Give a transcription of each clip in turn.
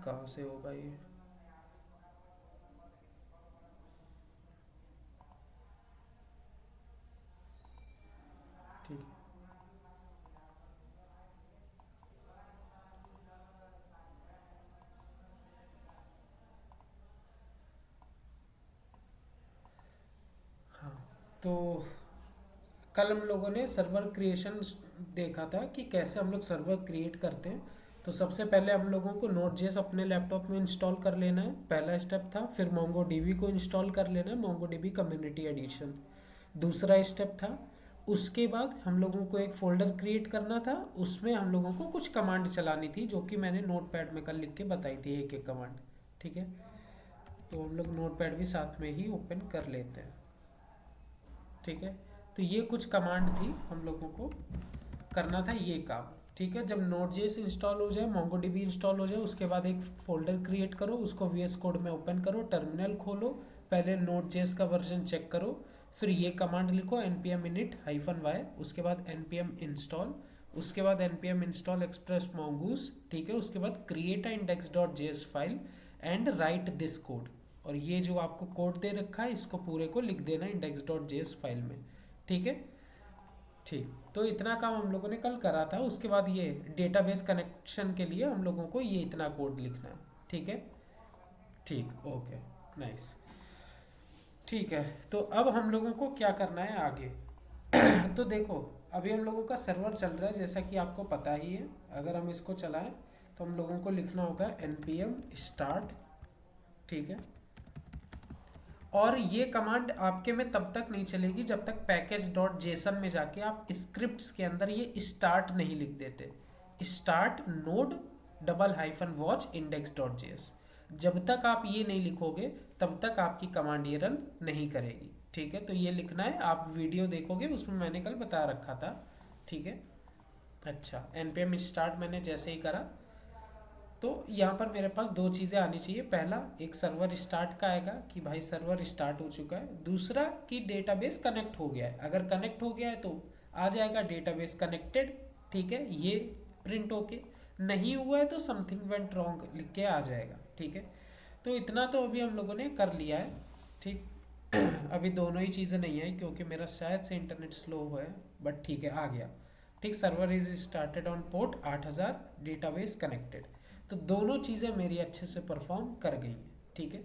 कहाँ से होगा ये? ठीक। हाँ, तो कल हम लोगों ने सर्वर क्रिएशन देखा था कि कैसे हम लोग सर्वर क्रिएट करते हैं। तो सबसे पहले हम लोगों को नोट जेएस अपने लैपटॉप में इंस्टॉल कर लेना है, पहला स्टेप था। फिर मोंगो डीबी को इंस्टॉल कर लेना है, मोंगो डीबी कम्युनिटी एडिशन, दूसरा स्टेप था। उसके बाद हम लोगों को एक फोल्डर क्रिएट करना था, उसमें हम लोगों को कुछ कमांड चलानी थी जो कि मैंने नोट पैड में कल लिख के बताई थी, एक एक कमांड। ठीक है, तो हम लोग नोट पैड भी साथ में ही ओपन कर लेते हैं। ठीक है, तो ये कुछ कमांड थी हम लोगों को करना था ये काम। ठीक है, जब नोट जेएस इंस्टॉल हो जाए, मोंगो डीबी इंस्टॉल हो जाए, उसके बाद एक फोल्डर क्रिएट करो, उसको वीएस कोड में ओपन करो, टर्मिनल खोलो, पहले नोट जेएस का वर्जन चेक करो, फिर ये कमांड लिखो npm init -y, उसके बाद npm install, उसके बाद npm install express mongoose। ठीक है, उसके बाद create a index.js file and right this code. और ये जो आपको कोड दे रखा है इसको पूरे को लिख देना index.js फाइल में। ठीक है, ठीक। तो इतना काम हम लोगों ने कल करा था। उसके बाद ये डेटाबेस कनेक्शन के लिए हम लोगों को ये इतना कोड लिखना है। ठीक है, ठीक, ओके, नाइस। ठीक है, तो अब हम लोगों को क्या करना है आगे? तो देखो, अभी हम लोगों का सर्वर चल रहा है जैसा कि आपको पता ही है। अगर हम इसको चलाएं तो हम लोगों को लिखना होगा npm start। ठीक है, और ये कमांड आपके में तब तक नहीं चलेगी जब तक पैकेज डॉट जेसन में जाके आप स्क्रिप्ट्स के अंदर ये स्टार्ट नहीं लिख देते, start node double hyphen watch index dot JS. जब तक आप ये नहीं लिखोगे तब तक आपकी कमांड ये रन नहीं करेगी। ठीक है, तो ये लिखना है, आप वीडियो देखोगे उसमें मैंने कल बता रखा था। ठीक है, अच्छा, npm स्टार्ट मैंने जैसे ही करा तो यहाँ पर मेरे पास दो चीज़ें आनी चाहिए। पहला, एक सर्वर स्टार्ट का आएगा कि भाई सर्वर स्टार्ट हो चुका है। दूसरा कि डेटाबेस कनेक्ट हो गया है। अगर कनेक्ट हो गया है तो आ जाएगा डेटाबेस कनेक्टेड। ठीक है, ये प्रिंट होके, नहीं हुआ है तो समथिंग वेंट रॉन्ग लिख के आ जाएगा। ठीक है, तो इतना तो अभी हम लोगों ने कर लिया है। ठीक, अभी दोनों ही चीज़ें नहीं आई क्योंकि मेरा शायद से इंटरनेट स्लो हुआ है, बट ठीक है, आ गया। ठीक, server is started on port 8000, database connected. तो दोनों चीज़ें मेरी अच्छे से परफॉर्म कर गई हैं। ठीक है,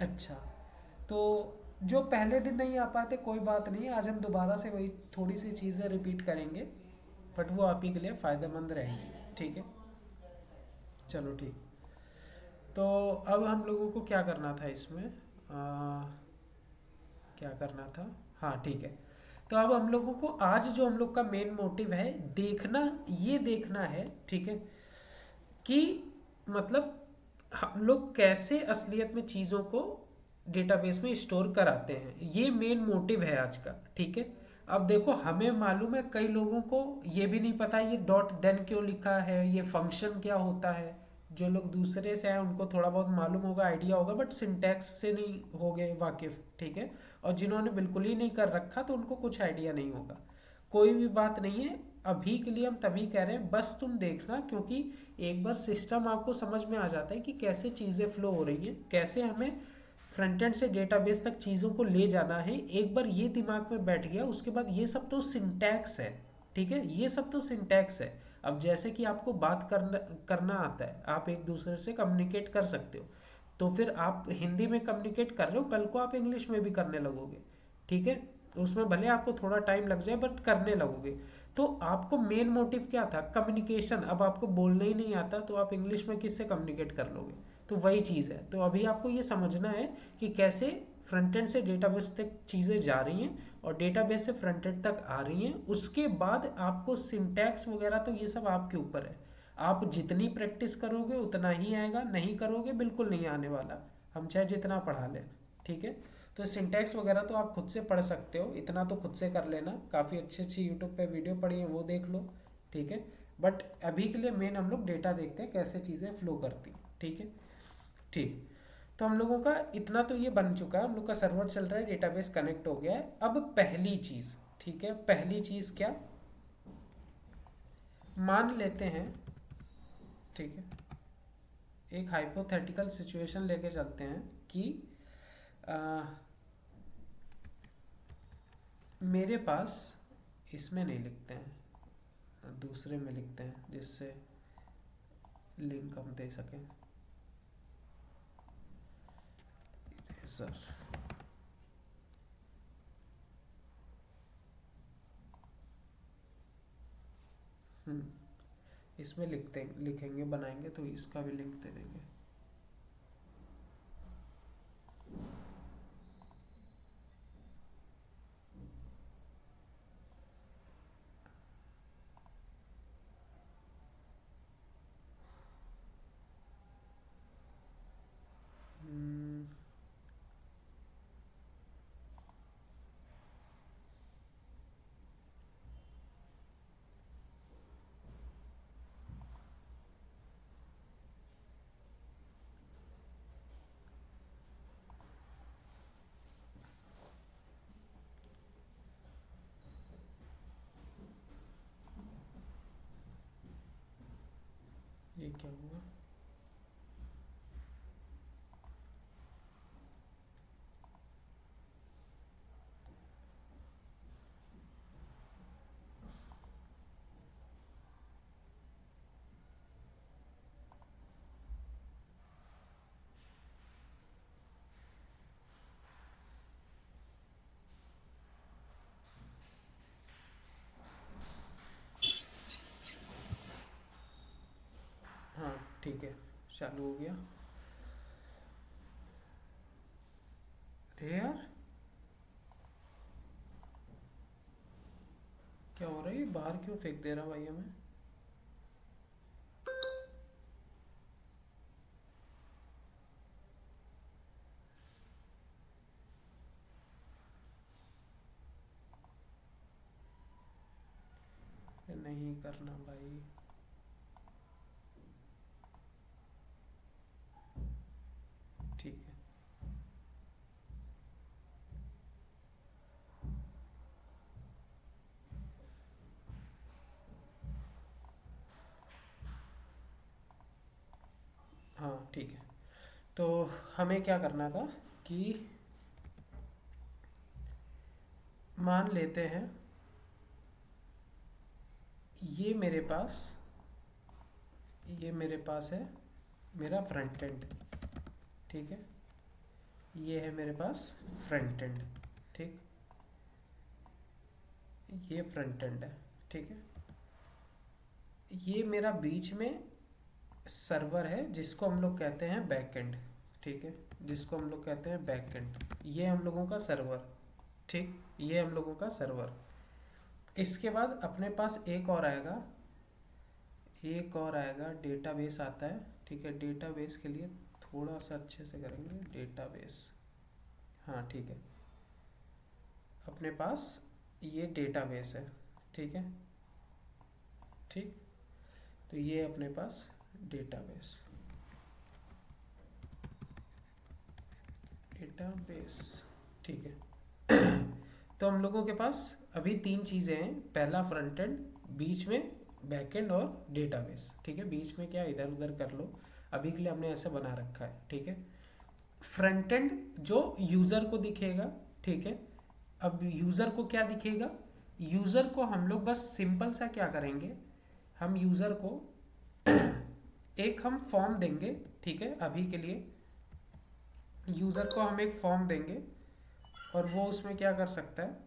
अच्छा, तो जो पहले दिन नहीं आ पाते कोई बात नहीं, आज हम दोबारा से वही थोड़ी सी चीज़ें रिपीट करेंगे, बट वो आप ही के लिए फ़ायदेमंद रहेंगी। ठीक है, चलो ठीक। तो अब हम लोगों को क्या करना था इसमें, क्या करना था? हाँ, ठीक है। तो अब हम लोगों को आज जो हम लोग का मेन मोटिव है देखना, ये देखना है, ठीक है, कि मतलब हम लोग कैसे असलियत में चीज़ों को डेटाबेस में स्टोर कराते हैं। ये मेन मोटिव है आज का। ठीक है, अब देखो, हमें मालूम है, कई लोगों को ये भी नहीं पता ये डॉट देन क्यों लिखा है, ये फंक्शन क्या होता है। जो लोग दूसरे से हैं उनको थोड़ा बहुत मालूम होगा, आइडिया होगा, बट सिंटैक्स से नहीं हो गए वाकिफ। ठीक है, और जिन्होंने बिल्कुल ही नहीं कर रखा तो उनको कुछ आइडिया नहीं होगा। कोई भी बात नहीं है, अभी के लिए हम तभी कह रहे हैं, बस तुम देखना, क्योंकि एक बार सिस्टम आपको समझ में आ जाता है कि कैसे चीज़ें फ्लो हो रही हैं, कैसे हमें फ्रंट एंड से डेटाबेस तक चीज़ों को ले जाना है। एक बार ये दिमाग में बैठ गया, उसके बाद ये सब तो सिंटैक्स है। ठीक है, ये सब तो सिंटैक्स है। अब जैसे कि आपको बात करना करना आता है, आप एक दूसरे से कम्युनिकेट कर सकते हो, तो फिर आप हिंदी में कम्युनिकेट कर रहे हो, कल को आप इंग्लिश में भी करने लगोगे। ठीक है, उसमें भले आपको थोड़ा टाइम लग जाए बट करने लगोगे। तो आपको मेन मोटिव क्या था? कम्युनिकेशन। अब आपको बोलना ही नहीं आता तो आप इंग्लिश में किससे कम्युनिकेट कर लोगे? तो वही चीज़ है। तो अभी आपको ये समझना है कि कैसे फ्रंट एंड से डेटाबेस तक चीज़ें जा रही हैं और डेटाबेस से फ्रंट एंड तक आ रही हैं। उसके बाद आपको सिंटैक्स वगैरह तो ये सब आपके ऊपर है। आप जितनी प्रैक्टिस करोगे उतना ही आएगा, नहीं करोगे बिल्कुल नहीं आने वाला, हम चाहे जितना पढ़ा लें। ठीक है, तो सिंटैक्स वगैरह तो आप खुद से पढ़ सकते हो, इतना तो खुद से कर लेना। काफ़ी अच्छी अच्छी यूट्यूब पे वीडियो पड़ी है, वो देख लो। ठीक है, बट अभी के लिए मेन हम लोग डेटा देखते हैं, कैसे चीज़ें फ्लो करती हैं। ठीक है, ठीक। तो हम लोगों का इतना तो ये बन चुका है, हम लोग का सर्वर चल रहा है, डेटाबेस कनेक्ट हो गया है। अब पहली चीज़, ठीक है, पहली चीज़ क्या, मान लेते हैं, ठीक है, एक हाइपोथेटिकल सिचुएशन लेके चलते हैं कि आ, मेरे पास, इसमें नहीं लिखते हैं, दूसरे में लिखते हैं जिससे लिंक हम दे सकें। सर, इसमें लिखेंगे बनाएंगे तो इसका भी लिंक दे देंगे। हम्म, ये क्या हुआ? हाँ ठीक है, चालू हो गया। अरे यार, क्या हो रहा है? ये बाहर क्यों फेंक दे रहा भाई हमें? नहीं करना भाई। ठीक है। हाँ ठीक है। तो हमें क्या करना था कि मान लेते हैं ये मेरे पास ये मेरे पास है मेरा फ्रंट एंड। ठीक है, ये है मेरे पास फ्रंट एंड। ठीक, ये फ्रंट एंड है। ठीक है, ये मेरा बीच में सर्वर है जिसको हम लोग कहते हैं बैक एंड। ठीक है, जिसको हम लोग कहते हैं बैक एंड। ये हम लोगों का सर्वर। ठीक, ये हम लोगों का सर्वर। इसके बाद अपने पास एक और आएगा डेटाबेस आता है। ठीक है, डेटाबेस के लिए थोड़ा सा अच्छे से करेंगे डेटाबेस। हाँ ठीक है, अपने पास ये डेटाबेस है। ठीक है, ठीक, तो ये अपने पास डेटाबेस डेटाबेस ठीक है। तो हम लोगों के पास अभी तीन चीज़ें हैं। पहला फ्रंट एंड, बीच में बैक एंड और डेटाबेस। ठीक है, बीच में क्या इधर उधर कर लो, अभी के लिए हमने ऐसे बना रखा है। ठीक है, फ्रंट एंड जो यूज़र को दिखेगा। ठीक है, अब यूज़र को क्या दिखेगा? यूज़र को हम लोग बस सिंपल सा क्या करेंगे, हम यूज़र को एक हम फॉर्म देंगे। ठीक है, अभी के लिए यूज़र को हम एक फॉर्म देंगे और वो उसमें क्या कर सकता है,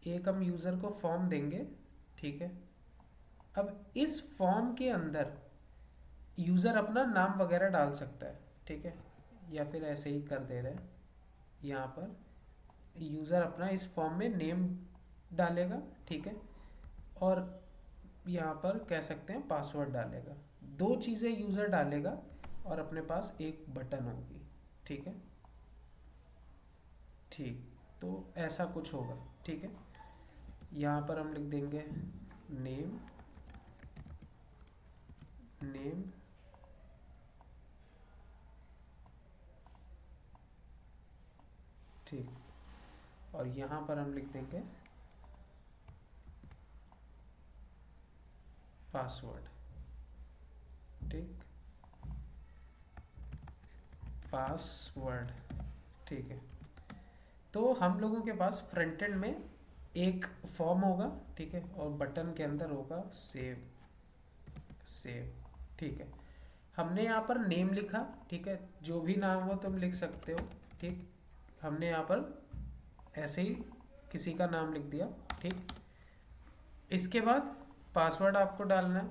एक हम यूज़र को फॉर्म देंगे। ठीक है, अब इस फॉर्म के अंदर यूज़र अपना नाम वगैरह डाल सकता है। ठीक है, या फिर ऐसे ही कर दे रहे हैं, यहाँ पर यूज़र अपना इस फॉर्म में नेम डालेगा। ठीक है, और यहाँ पर कह सकते हैं पासवर्ड डालेगा। दो चीज़ें यूज़र डालेगा और अपने पास एक बटन होगी। ठीक है, ठीक, तो ऐसा कुछ होगा। ठीक है, यहाँ पर हम लिख देंगे नेम नेम ठीक, और यहाँ पर हम लिख देंगे पासवर्ड। ठीक, पासवर्ड, ठीक है। तो हम लोगों के पास फ्रंट एंड में एक फॉर्म होगा, ठीक है, और बटन के अंदर होगा सेव, सेव, ठीक है। हमने यहाँ पर नेम लिखा, ठीक है, जो भी नाम हो तुम लिख सकते हो, ठीक। हमने यहाँ पर ऐसे ही किसी का नाम लिख दिया, ठीक। इसके बाद पासवर्ड आपको डालना है,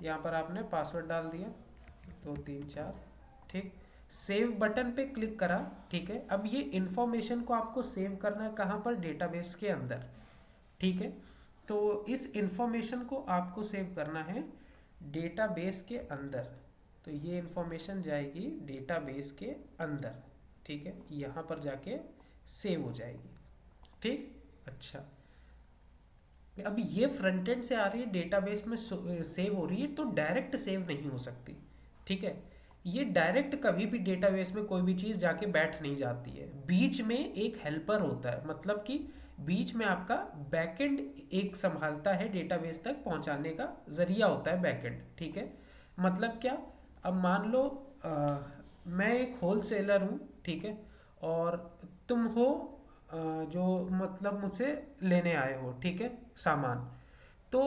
यहाँ पर आपने पासवर्ड डाल दिया 234, ठीक। सेव बटन पे क्लिक करा, ठीक है। अब ये इंफॉर्मेशन को आपको सेव करना है कहाँ पर, डेटाबेस के अंदर, ठीक है। तो इस इंफॉर्मेशन को आपको सेव करना है डेटाबेस के अंदर। तो ये इंफॉर्मेशन जाएगी डेटाबेस के अंदर, ठीक है, यहाँ पर जाके सेव हो जाएगी, ठीक। अच्छा, अब ये फ्रंट एंड से आ रही है, डेटाबेस में सेव हो रही है, तो डायरेक्ट सेव नहीं हो सकती, ठीक है। ये डायरेक्ट कभी भी डेटाबेस में कोई भी चीज़ जाके बैठ नहीं जाती है, बीच में एक हेल्पर होता है, मतलब कि बीच में आपका बैकएंड एक संभालता है, डेटाबेस तक पहुंचाने का जरिया होता है बैकएंड, ठीक है। मतलब क्या, अब मान लो मैं एक होलसेलर हूँ, ठीक है, और तुम हो जो मतलब मुझसे लेने आए हो, ठीक है, सामान। तो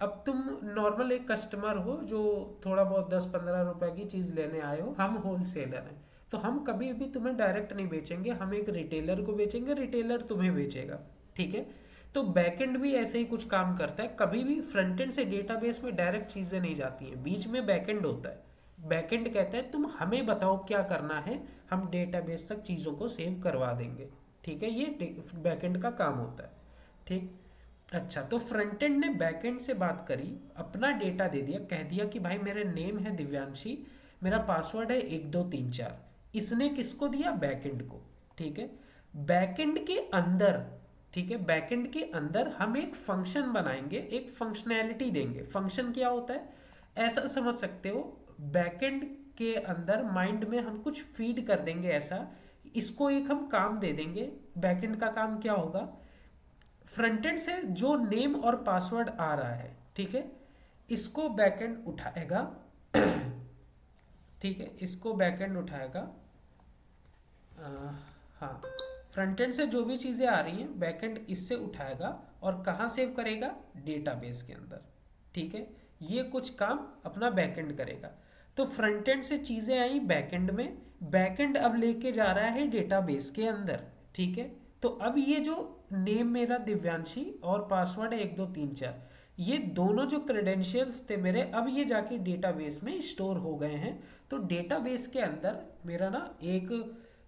अब तुम नॉर्मल एक कस्टमर हो जो थोड़ा बहुत 10-15 रुपए की चीज़ लेने आए हो, हम होलसेलर हैं, तो हम कभी भी तुम्हें डायरेक्ट नहीं बेचेंगे, हम एक रिटेलर को बेचेंगे, रिटेलर तुम्हें बेचेगा, ठीक है। तो बैकएंड भी ऐसे ही कुछ काम करता है, कभी भी फ्रंट एंड से डेटाबेस में डायरेक्ट चीज़ें नहीं जाती हैं, बीच में बैकएंड होता है। बैकएंड कहता है तुम हमें बताओ क्या करना है, हम डेटाबेस तक चीज़ों को सेव करवा देंगे, ठीक है। ये बैकएंड का काम होता है, ठीक। अच्छा, तो फ्रंट एंड ने बैकएंड से बात करी, अपना डेटा दे दिया, कह दिया कि भाई मेरे नेम है दिव्यांशी, मेरा पासवर्ड है 1234। इसने किसको दिया, बैकएंड को, ठीक है। बैकएंड के अंदर, ठीक है, बैकएंड के अंदर हम एक फंक्शन बनाएंगे, एक फंक्शनैलिटी देंगे। फंक्शन क्या होता है, ऐसा समझ सकते हो, बैकएंड के अंदर माइंड में हम कुछ फीड कर देंगे ऐसा, इसको एक हम काम दे देंगे। बैकएंड का काम क्या होगा, फ्रंट एंड से जो नेम और पासवर्ड आ रहा है, ठीक है, इसको बैकएंड उठाएगा, ठीक है, इसको बैकएंड उठाएगा। हाँ, फ्रंट एंड से जो भी चीज़ें आ रही हैं बैकएंड इससे उठाएगा और कहाँ सेव करेगा, डेटाबेस के अंदर, ठीक है। ये कुछ काम अपना बैकएंड करेगा। तो फ्रंट एंड से चीज़ें आई बैकएंड में, बैकएंड अब लेके जा रहा है डेटाबेस के अंदर, ठीक है। तो अब ये जो नेम मेरा दिव्यांशी और पासवर्ड है 1234, ये दोनों जो क्रेडेंशियल्स थे मेरे, अब ये जाके डेटाबेस में स्टोर हो गए हैं। तो डेटाबेस के अंदर मेरा ना एक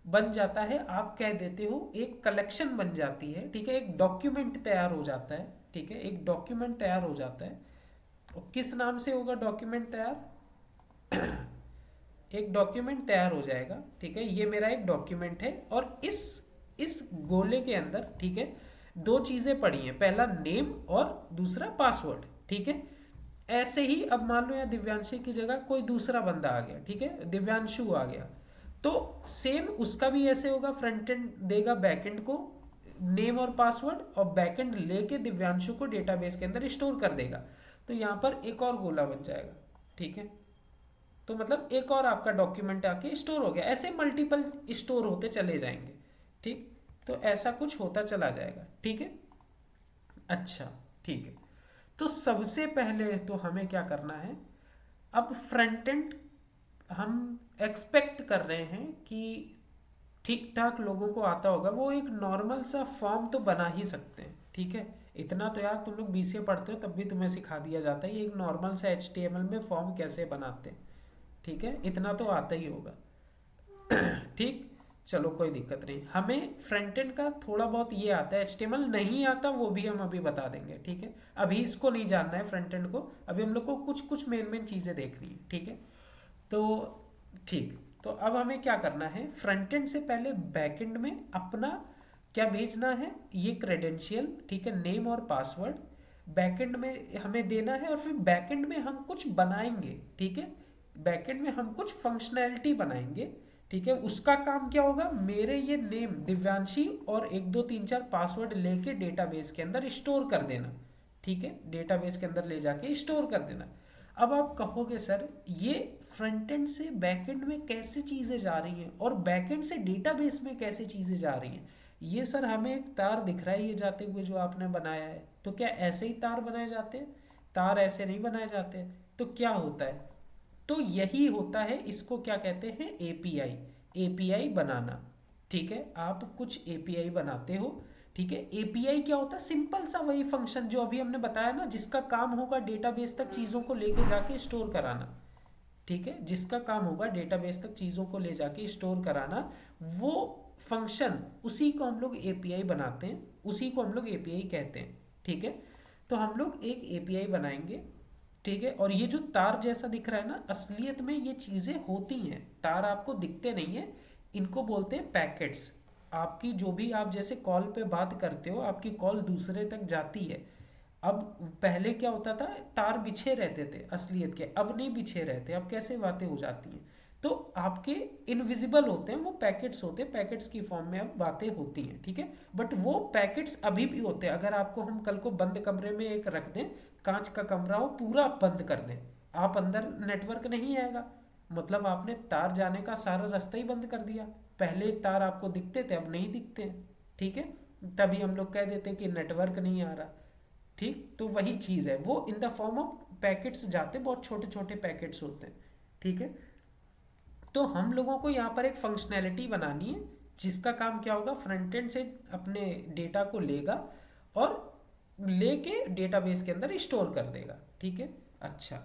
बन जाता है, आप कह देते हो एक कलेक्शन बन जाती है, ठीक है, एक डॉक्यूमेंट तैयार हो जाता है, ठीक है, एक डॉक्यूमेंट तैयार हो जाता है। और किस नाम से होगा डॉक्यूमेंट तैयार, एक डॉक्यूमेंट तैयार हो जाएगा, ठीक है। ये मेरा एक डॉक्यूमेंट है और इस गोले के अंदर, ठीक है, दो चीजें पड़ी हैं, पहला नेम और दूसरा पासवर्ड, ठीक है। ऐसे ही अब मान लो यहाँ दिव्यांशी की जगह कोई दूसरा बंदा आ गया, ठीक है, दिव्यांशु आ गया, तो सेम उसका भी ऐसे होगा, फ्रंट एंड देगा बैकएंड को नेम और पासवर्ड, और बैकएंड लेके दिव्यांशु को डेटाबेस के अंदर स्टोर कर देगा। तो यहाँ पर एक और गोला बन जाएगा, ठीक है। तो मतलब एक और आपका डॉक्यूमेंट आके स्टोर हो गया, ऐसे मल्टीपल स्टोर होते चले जाएंगे, ठीक। तो ऐसा कुछ होता चला जाएगा, ठीक है। अच्छा, ठीक है। तो सबसे पहले तो हमें क्या करना है, अब फ्रंट एंड हम एक्सपेक्ट कर रहे हैं कि ठीक ठाक लोगों को आता होगा, वो एक नॉर्मल सा फॉर्म तो बना ही सकते हैं, ठीक है। इतना तो यार तुम लोग बीसीए पढ़ते हो तब भी तुम्हें सिखा दिया जाता है, ये एक नॉर्मल सा एचटीएमएल में फॉर्म कैसे बनाते हैं, ठीक है, इतना तो आता ही होगा, ठीक। चलो कोई दिक्कत नहीं, हमें फ्रंट एंड का थोड़ा बहुत ये आता है, एचटीएमएल नहीं आता वो भी हम अभी बता देंगे, ठीक है। अभी इसको नहीं जानना है फ्रंट एंड को, अभी हम लोग को कुछ कुछ मेन मेन चीज़ें देखनी है, ठीक है। तो ठीक, तो अब हमें क्या करना है, फ्रंट एंड से पहले बैक एंड में अपना क्या भेजना है, ये क्रेडेंशियल, ठीक है, नेम और पासवर्ड बैकएंड में हमें देना है, और फिर बैकएंड में हम कुछ बनाएंगे, ठीक है। बैकएंड में हम कुछ फंक्शनैलिटी बनाएंगे, ठीक है। उसका काम क्या होगा, मेरे ये नेम दिव्यांशी और 1234 पासवर्ड लेके डेटाबेस के अंदर स्टोर कर देना, ठीक है, डेटाबेस के अंदर ले जाके स्टोर कर देना। अब आप कहोगे सर ये फ्रंट एंड से बैक एंड में कैसे चीज़ें जा रही हैं और बैक एंड से डेटाबेस में कैसे चीज़ें जा रही हैं। ये सर हमें एक तार दिख रहा है ये जाते हुए जो आपने बनाया है, तो क्या ऐसे ही तार बनाए जाते हैं? तार ऐसे नहीं बनाए जाते। तो क्या होता है, तो यही होता है, इसको क्या कहते हैं, एपीआई। एपीआई बनाना, ठीक है, आप कुछ एपीआई बनाते हो। ठीक है, एपीआई क्या होता है, सिंपल सा वही फंक्शन जो अभी हमने बताया ना, जिसका काम होगा डेटाबेस तक चीज़ों को लेके जाके स्टोर कराना। ठीक है, जिसका काम होगा डेटाबेस तक चीज़ों को ले जाके स्टोर कराना, वो फंक्शन, उसी को हम लोग एपीआई बनाते हैं, उसी को हम लोग एपीआई कहते हैं। ठीक है, तो हम लोग एक एपीआई बनाएंगे। ठीक है, और ये जो तार जैसा दिख रहा है ना, असलियत में ये चीज़ें होती हैं, तार आपको दिखते नहीं है, इनको बोलते हैं पैकेट्स। आपकी जो भी आप जैसे कॉल पे बात करते हो, आपकी कॉल दूसरे तक जाती है। अब पहले क्या होता था, तार बिछे रहते थे असलियत के, अब नहीं बिछे रहते, अब कैसे बातें हो जाती हैं, तो आपके इनविजिबल होते हैं, वो पैकेट्स होते हैं, पैकेट्स की फॉर्म में अब बातें होती हैं। ठीक है, बट वो पैकेट्स अभी भी होते हैं। अगर आपको हम कल को बंद कमरे में एक रख दें, कांच का कमरा हो, पूरा बंद कर दें, आप अंदर नेटवर्क नहीं आएगा, मतलब आपने तार जाने का सारा रास्ता ही बंद कर दिया। पहले तार आपको दिखते थे, अब नहीं दिखते हैं। ठीक है, तभी हम लोग कह देते हैं कि नेटवर्क नहीं आ रहा। ठीक, तो वही चीज़ है, वो in the form of packets जाते, बहुत छोटे छोटे पैकेट्स होते हैं। ठीक है, तो हम लोगों को यहाँ पर एक फंक्शनैलिटी बनानी है, जिसका काम क्या होगा, फ्रंट एंड से अपने डेटा को लेगा और लेके डेटाबेस के अंदर स्टोर कर देगा। ठीक है, अच्छा,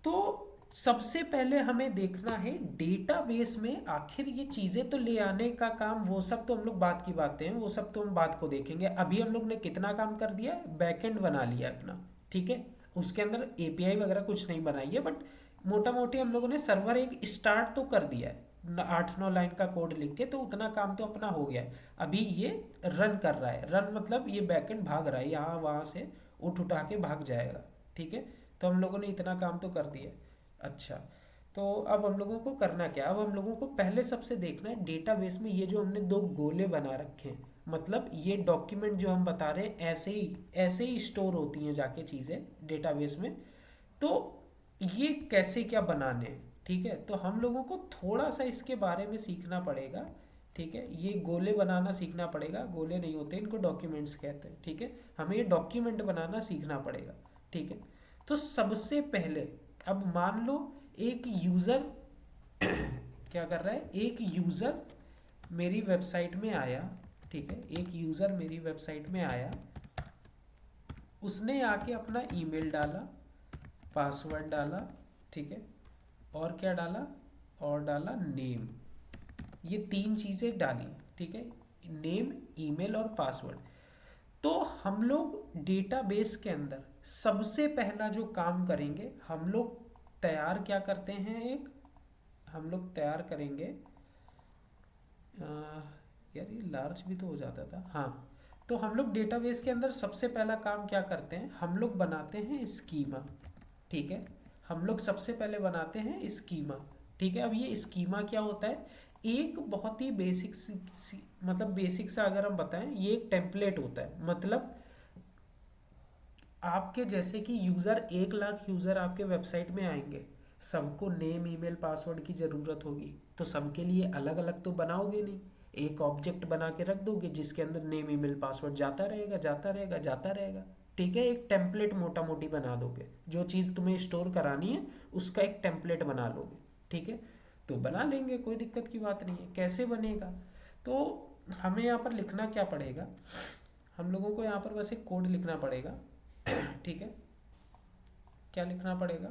तो सबसे पहले हमें देखना है डेटाबेस में आखिर ये चीज़ें तो ले आने का काम, वो सब तो हम लोग बात की बातें हैं, वो सब तो हम बात को देखेंगे। अभी हम लोग ने कितना काम कर दिया है, बैकएंड बना लिया है अपना। ठीक है, उसके अंदर एपीआई वगैरह कुछ नहीं बनाई है, बट मोटा मोटी हम लोगों ने सर्वर एक स्टार्ट तो कर दिया है, 8-9 लाइन का कोड लिख के, तो उतना काम तो अपना हो गया है। अभी ये रन कर रहा है, रन मतलब ये बैकएंड भाग रहा है, यहाँ वहाँ से उठा के भाग जाएगा। ठीक है, तो हम लोगों ने इतना काम तो कर दिया है। अच्छा, तो अब हम लोगों को करना क्या, अब हम लोगों को पहले सबसे देखना है डेटाबेस में ये जो हमने दो गोले बना रखे हैं, मतलब ये डॉक्यूमेंट जो हम बता रहे हैं ऐसे ही स्टोर होती हैं जाके चीज़ें डेटाबेस में, तो ये कैसे क्या बनाने हैं। ठीक है, तो हम लोगों को थोड़ा सा इसके बारे में सीखना पड़ेगा। ठीक है, ये गोले बनाना सीखना पड़ेगा, गोले नहीं होते इनको, डॉक्यूमेंट्स कहते हैं। ठीक है, हमें ये डॉक्यूमेंट बनाना सीखना पड़ेगा। ठीक है, तो सबसे पहले, अब मान लो एक यूज़र क्या कर रहा है, एक यूज़र मेरी वेबसाइट में आया। ठीक है, एक यूज़र मेरी वेबसाइट में आया, उसने आके अपना ईमेल डाला, पासवर्ड डाला। ठीक है, और क्या डाला, और डाला नेम, ये तीन चीज़ें डाली। ठीक है, नेम, ईमेल और पासवर्ड। तो हम लोग डेटाबेस के अंदर सबसे पहला जो काम करेंगे, हम लोग तैयार क्या करते हैं, एक हम लोग तैयार करेंगे, यार ये लार्ज भी तो हो जाता था, हाँ। तो हम लोग डेटाबेस के अंदर सबसे पहला काम क्या करते हैं, हम लोग बनाते हैं स्कीमा। ठीक है, हम लोग सबसे पहले बनाते हैं स्कीमा। ठीक है, अब ये स्कीमा क्या होता है, एक बहुत ही मतलब बेसिक सा अगर हम बताएं, ये एक टेम्पलेट होता है। मतलब आपके जैसे कि यूज़र 1 लाख यूज़र आपके वेबसाइट में आएंगे, सबको नेम, ईमेल, पासवर्ड की ज़रूरत होगी, तो सबके लिए अलग अलग तो बनाओगे नहीं, एक ऑब्जेक्ट बना के रख दोगे जिसके अंदर नेम, ईमेल, पासवर्ड जाता रहेगा, जाता रहेगा, जाता रहेगा। ठीक है, एक टेम्पलेट मोटा मोटी बना दोगे, जो चीज़ तुम्हें स्टोर करानी है उसका एक टेम्पलेट बना लोगे। ठीक है, तो बना लेंगे, कोई दिक्कत की बात नहीं है। कैसे बनेगा, तो हमें यहाँ पर लिखना क्या पड़ेगा, हम लोगों को यहाँ पर बस एक कोड लिखना पड़ेगा। ठीक है, क्या लिखना पड़ेगा,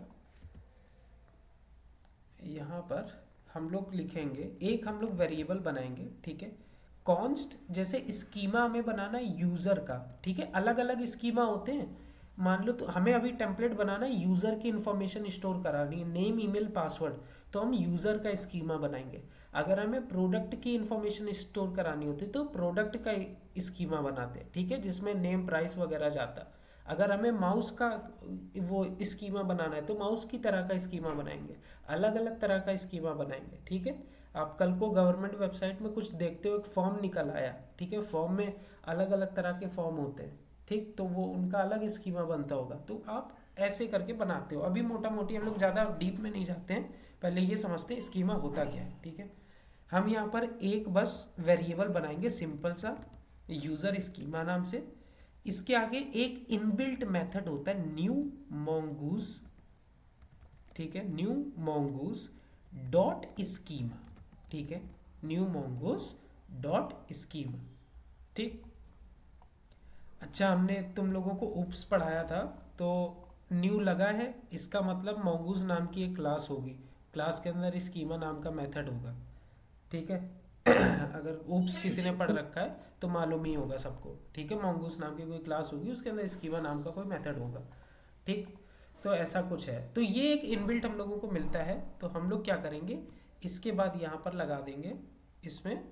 यहाँ पर हम लोग लिखेंगे, एक हम लोग वेरिएबल बनाएंगे। ठीक है, कॉन्स्ट, जैसे स्कीमा हमें बनाना है यूज़र का। ठीक है, अलग अलग स्कीमा होते हैं, मान लो तो हमें अभी टेम्पलेट बनाना है, यूज़र की इन्फॉर्मेशन स्टोर करानी है, नेम, ईमेल, पासवर्ड, तो हम यूज़र का स्कीमा बनाएंगे। अगर हमें प्रोडक्ट की इन्फॉर्मेशन स्टोर करानी होती तो प्रोडक्ट का स्कीमा बनाते हैं। ठीक है, जिसमें नेम, प्राइस वगैरह जाता। अगर हमें माउस का वो स्कीमा बनाना है तो माउस की तरह का स्कीमा बनाएंगे, अलग अलग तरह का स्कीमा बनाएंगे। ठीक है, आप कल को गवर्नमेंट वेबसाइट में कुछ देखते हो, एक फॉर्म निकल आया। ठीक है, फॉर्म में अलग अलग तरह के फॉर्म होते हैं। ठीक, तो वो उनका अलग स्कीमा बनता होगा, तो आप ऐसे करके बनाते हो। अभी मोटा मोटी हम लोग ज़्यादा डीप में नहीं जाते हैं, पहले ये समझते हैं स्कीमा होता क्या है। ठीक है, हम यहाँ पर एक बस वेरिएबल बनाएंगे सिंपल सा यूज़र स्कीमा नाम से। इसके आगे एक इनबिल्ट मेथड होता है न्यू मोंगूज। ठीक है, न्यू मोंगूज डॉट स्कीमा। ठीक है, न्यू मोंगूज डॉट स्कीमा। ठीक, अच्छा हमने तुम लोगों को उप्स पढ़ाया था, तो न्यू लगा है, इसका मतलब मोंगूज नाम की एक क्लास होगी, क्लास के अंदर स्कीमा नाम का मेथड होगा। ठीक है अगर उप्स किसी ने पढ़ रखा है तो मालूम ही होगा सबको। ठीक है, मोंगूस नाम की कोई क्लास होगी, उसके अंदर स्कीमा नाम का कोई मेथड होगा। ठीक, तो ऐसा कुछ है, तो ये एक इनबिल्ट हम लोगों को मिलता है। तो हम लोग क्या करेंगे, इसके बाद यहाँ पर लगा देंगे इसमें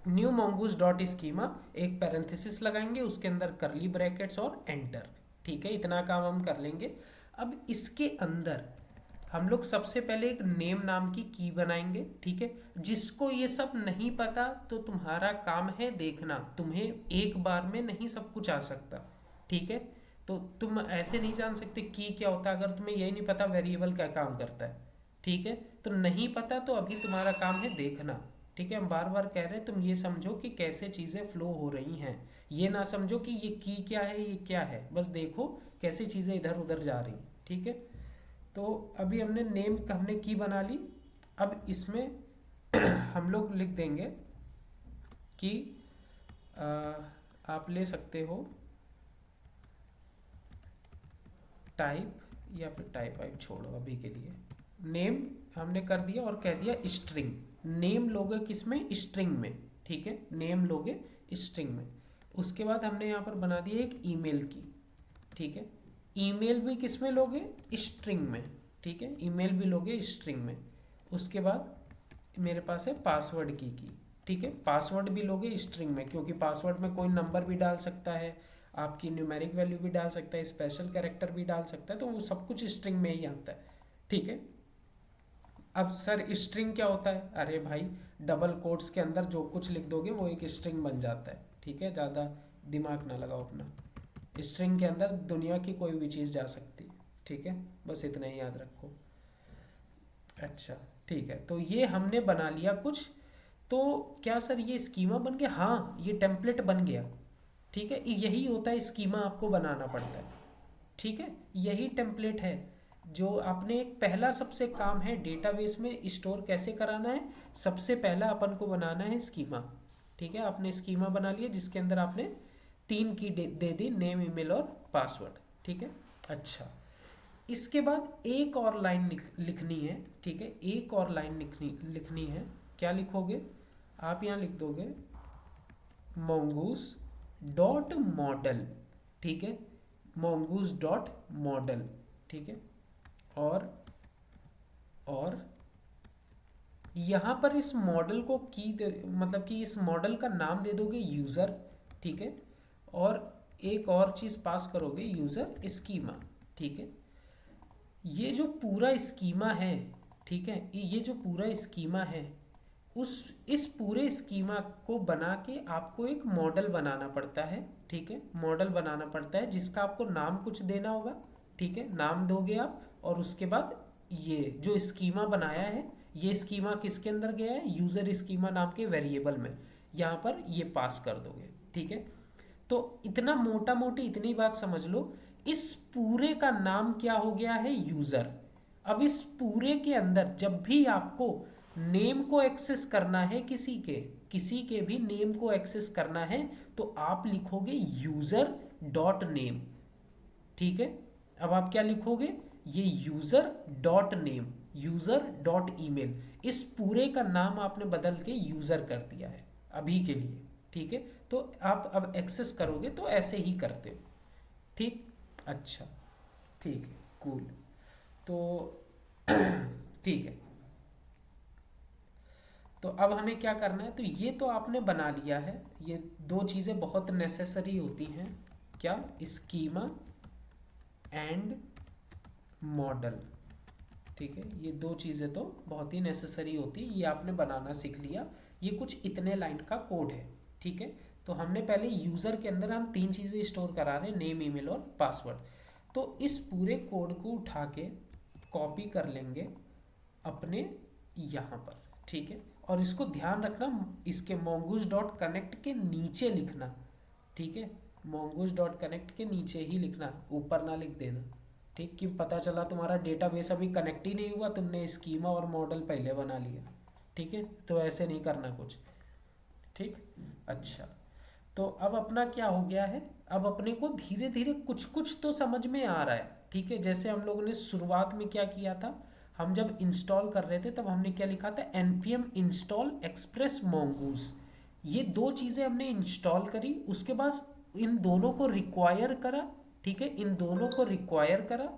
न्यू mongoose डॉट स्कीमा, एक पैरेंथेसिस लगाएंगे, उसके अंदर करली ब्रैकेट्स और एंटर। ठीक है, इतना काम हम कर लेंगे। अब इसके अंदर हम लोग सबसे पहले एक नेम नाम की की बनाएंगे। ठीक है, जिसको ये सब नहीं पता तो तुम्हारा काम है देखना, तुम्हें एक बार में नहीं सब कुछ आ सकता। ठीक है, तो तुम ऐसे नहीं जान सकते की क्या होता है अगर तुम्हें यही नहीं पता वेरिएबल क्या काम करता है। ठीक है, तो नहीं पता तो अभी तुम्हारा काम है देखना। ठीक है, हम बार बार कह रहे हैं तुम ये समझो कि कैसे चीज़ें फ्लो हो रही हैं, ये ना समझो कि ये की क्या है ये क्या है, बस देखो कैसी चीज़ें इधर उधर जा रही। ठीक है, तो अभी हमने नेम हमने की बना ली। अब इसमें हम लोग लिख देंगे कि आ, आप ले सकते हो टाइप, या फिर टाइप वाइप छोड़ो अभी के लिए, नेम हमने कर दिया और कह दिया स्ट्रिंग। नेम लोगे किसमें, स्ट्रिंग में। ठीक है, नेम लोगे स्ट्रिंग में। उसके बाद हमने यहाँ पर बना दिया एक ईमेल की। ठीक है, ईमेल भी किसमें लोगे, स्ट्रिंग में। ठीक है, ईमेल भी लोगे स्ट्रिंग में। उसके बाद मेरे पास है पासवर्ड की। ठीक है, पासवर्ड भी लोगे स्ट्रिंग में, क्योंकि पासवर्ड में कोई नंबर भी डाल सकता है, आपकी न्यूमेरिक वैल्यू भी डाल सकता है, स्पेशल कैरेक्टर भी डाल सकता है, तो वो सब कुछ स्ट्रिंग में ही आता है। ठीक है, अब सर स्ट्रिंग क्या होता है, अरे भाई डबल कोट्स के अंदर जो कुछ लिख दोगे वो एक स्ट्रिंग बन जाता है। ठीक है, ज़्यादा दिमाग ना लगाओ अपना, स्ट्रिंग के अंदर दुनिया की कोई भी चीज़ जा सकती है। ठीक है, बस इतना ही याद रखो। अच्छा, ठीक है, तो ये हमने बना लिया कुछ। तो क्या सर ये स्कीमा बन गया, हाँ ये टेम्पलेट बन गया। ठीक है, यही होता है स्कीमा आपको बनाना पड़ता है। ठीक है, यही टेम्पलेट है जो आपने एक पहला सबसे काम है डेटाबेस में स्टोर कैसे कराना है, सबसे पहला अपन को बनाना है स्कीमा। ठीक है, आपने स्कीमा बना लिया जिसके अंदर आपने 3 की दे दी, नेम ईमेल और पासवर्ड। ठीक है, अच्छा इसके बाद एक और लाइन लिखनी है। ठीक है, एक और लाइन लिखनी है। क्या लिखोगे आप, यहाँ लिख दोगे mongoose डॉट मॉडल। ठीक है, mongoose डॉट मॉडल। ठीक है, और यहाँ पर इस मॉडल को मतलब कि इस मॉडल का नाम दे दोगे यूज़र। ठीक है, और एक और चीज़ पास करोगे यूज़र स्कीमा। ठीक है, ये जो पूरा स्कीमा है, ठीक है, ये जो पूरा स्कीमा है उस इस पूरे स्कीमा को बना के आपको एक मॉडल बनाना पड़ता है। ठीक है, मॉडल बनाना पड़ता है जिसका आपको नाम कुछ देना होगा। ठीक है, नाम दोगे आप, और उसके बाद ये जो स्कीमा बनाया है ये स्कीमा किसके अंदर गया है, यूज़र स्कीमा नाम के वेरिएबल में, यहाँ पर ये पास कर दोगे। ठीक है, तो इतना मोटा मोटी इतनी बात समझ लो, इस पूरे का नाम क्या हो गया है, यूज़र। अब इस पूरे के अंदर जब भी आपको नेम को एक्सेस करना है, किसी के भी नेम को एक्सेस करना है, तो आप लिखोगे यूज़र डॉट नेम। ठीक है, अब आप क्या लिखोगे, ये user dot name, user dot email, इस पूरे का नाम आपने बदल के यूज़र कर दिया है अभी के लिए। ठीक है, तो आप अब एक्सेस करोगे तो ऐसे ही करते हो। ठीक, अच्छा ठीक है, कूल। तो ठीक है, तो अब हमें क्या करना है, तो ये तो आपने बना लिया है। ये दो चीज़ें बहुत नेसेसरी होती हैं, क्या, स्कीमा एंड मॉडल। ठीक है, ये दो चीज़ें तो बहुत ही नेसेसरी होती है, ये आपने बनाना सीख लिया। ये कुछ इतने लाइन का कोड है। ठीक है, तो हमने पहले यूज़र के अंदर हम 3 चीज़ें स्टोर करा रहे हैं, नेम ईमेल और पासवर्ड। तो इस पूरे कोड को उठा के कॉपी कर लेंगे अपने यहाँ पर, ठीक है। और इसको ध्यान रखना, इसके mongoose डॉट कनेक्ट के नीचे लिखना, ठीक है। mongoose डॉट कनेक्ट के नीचे ही लिखना, ऊपर ना लिख देना, ठीक। कि पता चला तुम्हारा डेटाबेस अभी कनेक्ट ही नहीं हुआ, तुमने स्कीमा और मॉडल पहले बना लिया, ठीक है। तो ऐसे नहीं करना कुछ, ठीक। अच्छा, तो अब अपना क्या हो गया है, अब अपने को धीरे धीरे कुछ कुछ तो समझ में आ रहा है, ठीक है। जैसे हम लोगों ने शुरुआत में क्या किया था, हम जब इंस्टॉल कर रहे थे तब हमने क्या लिखा था, npm install express mongoose। ये दो चीज़ें हमने इंस्टॉल करी, उसके बाद इन दोनों को रिक्वायर करा, ठीक है, इन दोनों को रिक्वायर करा।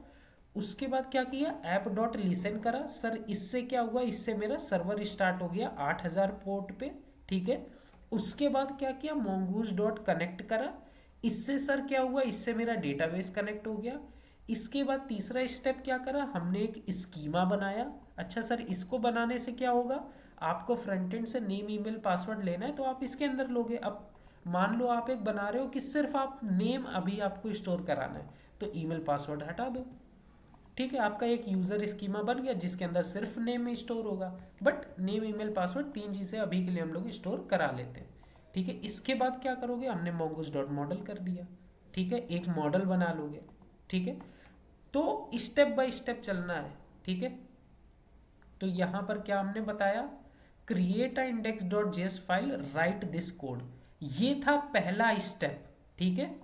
उसके बाद क्या किया, ऐप डॉट लिसन करा, सर इससे क्या हुआ, इससे मेरा सर्वर स्टार्ट हो गया 8000 पोर्ट पे, ठीक है। उसके बाद क्या किया, mongoose डॉट कनेक्ट करा, इससे सर क्या हुआ, इससे मेरा डेटाबेस कनेक्ट हो गया। इसके बाद तीसरा स्टेप क्या करा, हमने एक स्कीमा बनाया। अच्छा सर, इसको बनाने से क्या होगा, आपको फ्रंट एंड से नेम ईमेल पासवर्ड लेना है तो आप इसके अंदर लोगे। अब मान लो आप एक बना रहे हो कि सिर्फ आप नेम अभी आपको स्टोर कराना है, तो ईमेल पासवर्ड हटा दो, ठीक है। आपका एक यूज़र स्कीमा बन गया जिसके अंदर सिर्फ नेम में स्टोर होगा, बट नेम ईमेल पासवर्ड तीन चीज़ें अभी के लिए हम लोग स्टोर करा लेते हैं, ठीक है। इसके बाद क्या करोगे, हमने mongoose डॉट मॉडल कर दिया, ठीक है, एक मॉडल बना लोगे, ठीक है। तो स्टेप बाय स्टेप चलना है, ठीक है। तो यहाँ पर क्या हमने बताया, create a index dot JS file, right this code, ये था पहला स्टेप, ठीक है।